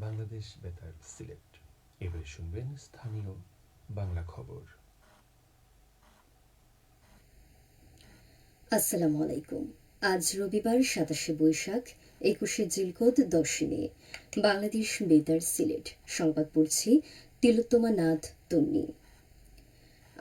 বাংলাদেশ বেতার সিলেট। এবারে শুনবেন স্থানীয় বাংলা খবর। আসসালামু আলাইকুম। আজ রবিবার ২৭শে বৈশাখ, ২১শে জিলকদ, ১০ মে। বাংলাদেশ বেতার সিলেট সংবাদ পড়ছি তিলোত্তমা নাথ তন্নি।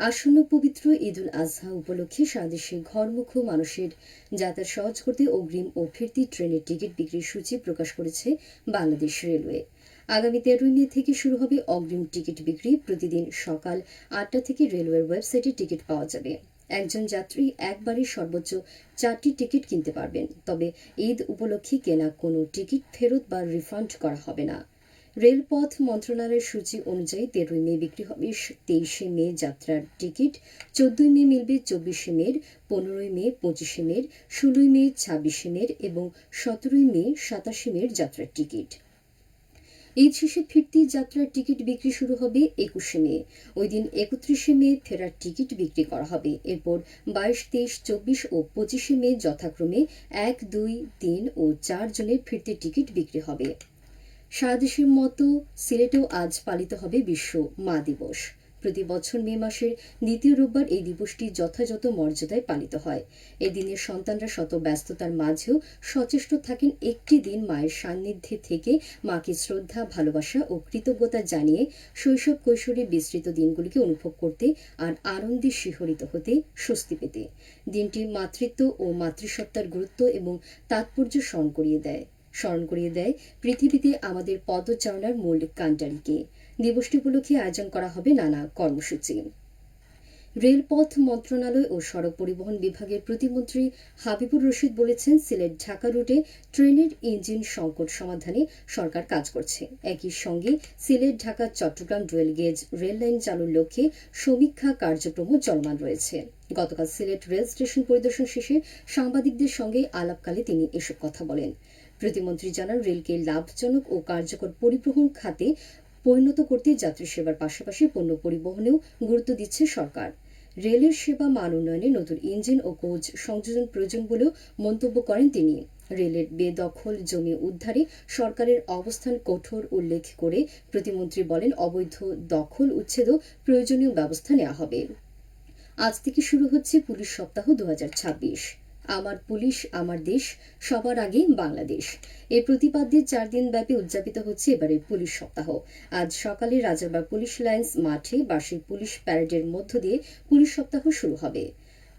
আসন্ন পবিত্র ঈদ উল আজহা উপলক্ষে সারা দেশে ঘরমুখো মানুষের যাতায়াত সহজ করতে অগ্রিম ও ফিরতি ট্রেনের টিকিট বিক্রির সূচি প্রকাশ করেছে বাংলাদেশ রেলওয়ে। আগামী ১৩ মে থেকে শুরু হবে অগ্রিম টিকিট বিক্রি। প্রতিদিন সকাল ৮টা থেকে রেলওয়ের ওয়েবসাইটে টিকিট পাওয়া যাবে। একজন যাত্রী একবারে সর্বোচ্চ 4টি টিকিট কিনতে পারবেন, তবে ঈদ উপলক্ষে কেনা কোনো টিকিট ফেরত বা রিফান্ড করা হবে না। রেলপথ মন্ত্রণালয়ের সূচি অনুযায়ী ১৩ মে বিক্রি হবে ২৩শে মে যাত্রার টিকিট, ১৪ মে মিলবে ২৪শে মের, ১৫ মে ২৫শে মের, ১৬ মে ২৬শে মের এবং ১৭ মে ২৭শে মের যাত্রার টিকিট। ঈদ শেষে ফিরতি যাত্রার টিকিট বিক্রি শুরু হবে ২১শে মে। ওই দিন ৩১শে মে ফেরার টিকিট বিক্রি করা হবে। এরপর ২২, ২৩, ২৪ ও ২৫শে মে যথাক্রমে ১, ২, ৩ ও ৪ জনের ফিরতি টিকিট বিক্রি হবে। সারা দেশের মতো সিলেটেও আজ পালিত হবে বিশ্ব মা দিবস। প্রতি বছর মে মাসের দ্বিতীয় রোববার এই দিবসটি যথাযথ মর্যাদায় পালিত হয়। এই দিনে সন্তানরা শত ব্যস্ততার মাঝেও সচেষ্ট থাকেন একটি দিন মায়ের সান্নিধ্যে থেকে মাকে শ্রদ্ধা, ভালোবাসা ও কৃতজ্ঞতা জানিয়ে শৈশব কৈশোরের বিস্তৃত দিনগুলিকে অনুভব করতে আর আনন্দে শিহরিত হতে, স্বস্তি পেতে। দিনটি মাতৃত্ব ও মাতৃসত্তার গুরুত্ব এবং তাৎপর্য স্মরণ করিয়ে দেয় পৃথিবীতে আমাদের পদচারণার মূল কাণ্ডারিকে। দিবসটি উপলক্ষে আয়োজন করা হবে নানা কর্মসূচি। রেলপথ মন্ত্রণালয় ও সড়ক পরিবহন বিভাগের প্রতিমন্ত্রী হাবিবুর রশিদ বলেছেন, সিলেট ঢাকা রুটে ট্রেনের ইঞ্জিন সংকট সমাধানে সরকার কাজ করছে। একই সঙ্গে Sylhet Dhaka Chattogram dual gauge rail line চালুর লক্ষ্যে সমীক্ষা কার্যক্রমও চলমান রয়েছে। গতকাল সিলেট রেল স্টেশন পরিদর্শন শেষে সাংবাদিকদের সঙ্গে আলাপকালে তিনি এসব কথা বলেন। প্রতিমন্ত্রী জানান, রেলকে লাভজনক ও কার্যকর পরিবহন খাতে পরিণত করতে যাত্রী সেবার পাশাপাশি পণ্য পরিবহনেও গুরুত্ব দিচ্ছে সরকার। রেলের সেবা মান উন্নয়নে নতুন ইঞ্জিন ও কোচ সংযোজন প্রয়োজন বলেও মন্তব্য করেন তিনি। রেলের বেদখল জমি উদ্ধারে সরকারের অবস্থান কঠোর উল্লেখ করে প্রতিমন্ত্রী বলেন, অবৈধ দখল উচ্ছেদও প্রয়োজনীয় ব্যবস্থা নেওয়া হবে। আজ থেকে শুরু হচ্ছে পুলিশ সপ্তাহ ২০২৬। আমার পুলিশ, আমার দেশ, সবার আগে বাংলাদেশ। এই প্রতিপাদ্যে ৪ দিন ব্যাপী উদযাপিত হচ্ছে এবারের পুলিশ সপ্তাহ। আজ সকালে রাজারবাগ পুলিশ লাইন্স মাঠে বার্ষিক পুলিশ প্যারেডের মধ্য দিয়ে পুলিশ সপ্তাহ শুরু হবে।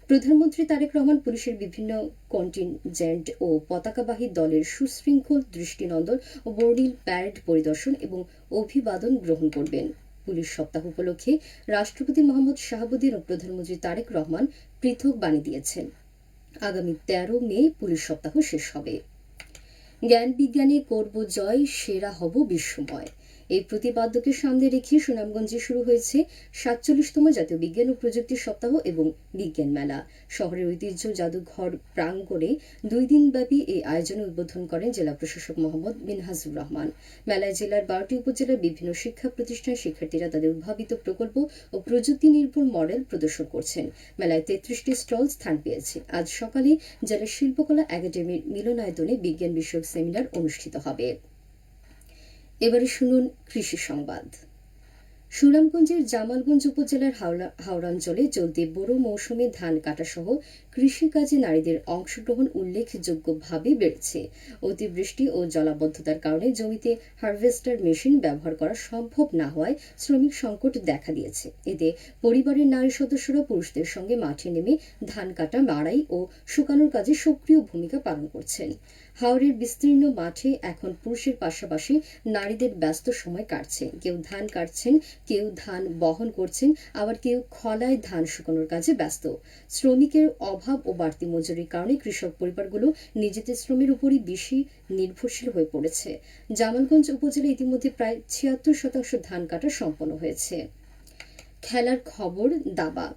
প্রধানমন্ত্রী তারেক রহমান পুলিশের বিভিন্ন কন্টিনজেন্ট ও পতাকাবাহী দলের সুশৃঙ্খল দৃষ্টিনন্দন ও বর্ণিল প্যারেড পরিদর্শন এবং অভিবাদন গ্রহণ করবেন। পুলিশ সপ্তাহ উপলক্ষে রাষ্ট্রপতি মোহাম্মদ শাহাবুদ্দিন ও প্রধানমন্ত্রী তারেক রহমান পৃথক বাণী দিয়েছেন। আগামী ১৩ মে পুলিশ সপ্তাহ শেষ হবে। জ্ঞান বিজ্ঞানে করব জয়, সেরা হব বিশ্বময়। এই প্রতিপাদ্যকে সামনে রেখে সুনামগঞ্জে শুরু হয়েছে ৪৭তম জাতীয় বিজ্ঞান ও প্রযুক্তি সপ্তাহ এবং বিজ্ঞান মেলা। শহরের ঐতিহ্য জাদুঘর প্রাঙ্গণে ২ দিনব্যাপী এই আয়োজনে উদ্বোধন করেন জেলা প্রশাসক মোহাম্মদ মিনহাজুর রহমান। মেলায় জেলার ১২টি উপজেলার বিভিন্ন শিক্ষা প্রতিষ্ঠান শিক্ষার্থীরা তাদের উদ্ভাবিত প্রকল্প ও প্রযুক্তি নির্ভর মডেল প্রদর্শন করছেন। মেলায় ৩৩টি স্টল স্থান পেয়েছে। আজ সকালে জেলা শিল্পকলা একাডেমির মিলনায়তনে বিজ্ঞান বিষয়ক সেমিনার অনুষ্ঠিত হবে। এবারে শুনুন কৃষি সংবাদ। সুনামগঞ্জের জামালগঞ্জ উপজেলার হাওড়াঞ্চলে চলতি বোরো মৌসুমে ধান কাটা সহ কৃষিকাজে নারীদের অংশগ্রহণ উল্লেখযোগ্যভাবে বেড়েছে। অতিবৃষ্টি ও জলাবদ্ধতার কারণে জমিতে হারভেস্টার মেশিন ব্যবহার করা সম্ভব না হওয়ায় শ্রমিক সংকট দেখা দিয়েছে। এতে পরিবারের নারী সদস্যরা পুরুষদের সঙ্গে মাঠে নেমে ধান কাটা, মাড়াই ও শুকানোর কাজে সক্রিয় ভূমিকা পালন করছেন। হাওরের বিস্তীর্ণ মাঠে এখন পুরুষের পাশাপাশি নারীদের ব্যস্ত সময় কাটছে। কেউ ধান কাটছেন, কেউ ধান বহন করছেন, আবার কেউ খলায় ধান শুকানোর কাজে ব্যস্ত। শ্রমিকের অভাব ও বাড়তি মজুরির কারণে কৃষক পরিবারগুলো নিজেদের শ্রমের উপরই বেশি নির্ভরশীল হয়ে পড়েছে। জামালগঞ্জ উপজেলায় ইতিমধ্যে প্রায় ৭৬% ধান কাটা সম্পন্ন হয়েছে। খেলার খবর। দাবা।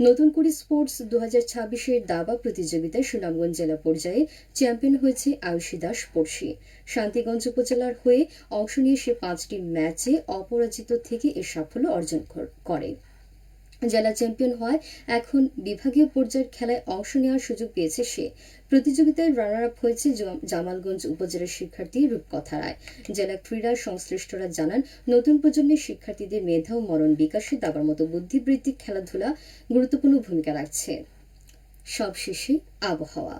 নতুন করে স্পোর্টস ২০২৬-এর দাবা প্রতিযোগিতায় সুনামগঞ্জ জেলা পর্যায়ে চ্যাম্পিয়ন হয়েছে আয়ুষী দাস পড়শি। শান্তিগঞ্জ উপজেলার হয়ে অংশ নিয়ে সে 5টি ম্যাচে অপরাজিত থেকে এ সাফল্য অর্জন করে। জেলা চ্যাম্পিয়ন হওয়ায় এখন বিভাগীয় পর্যায়ের খেলায় অংশ নেওয়ার সুযোগ পেয়েছে সে। প্রতিযোগিতায় রানার আপ হয়েছে জামালগঞ্জ উপজেলার শিক্ষার্থী রূপকথা রায়। জেলা ক্রীড়া সংশ্লিষ্টরা জানান, নতুন প্রজন্মের শিক্ষার্থীদের মেধা ও মনন বিকাশে দেওয়ার মতো বুদ্ধিবৃত্তিক খেলাধুলা গুরুত্বপূর্ণ ভূমিকা রাখছে। সবশেষে আবহাওয়া।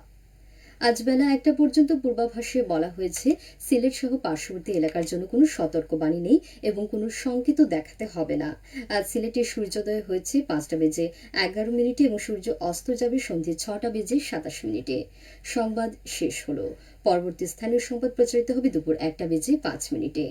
আজ বেলা 1টা পর্যন্ত পূর্বাভাসে বলা হয়েছে সিলেট সহ পার্শ্ববর্তী এলাকার জন্য কোনো সতর্কবাণী নেই এবং কোনো সংকেত দেখাতে হবে না। আজ সিলেটে সূর্যোদয় হয়েছে 5টা বেজে 11 মিনিটে এবং সূর্য অস্ত যাবে সন্ধ্যে 6টা বেজে 27 মিনিটে। সংবাদ শেষ হলো। পরবর্তী স্থানীয় সংবাদ প্রচারিত হবে দুপুর 1টা বেজে 5 মিনিটে।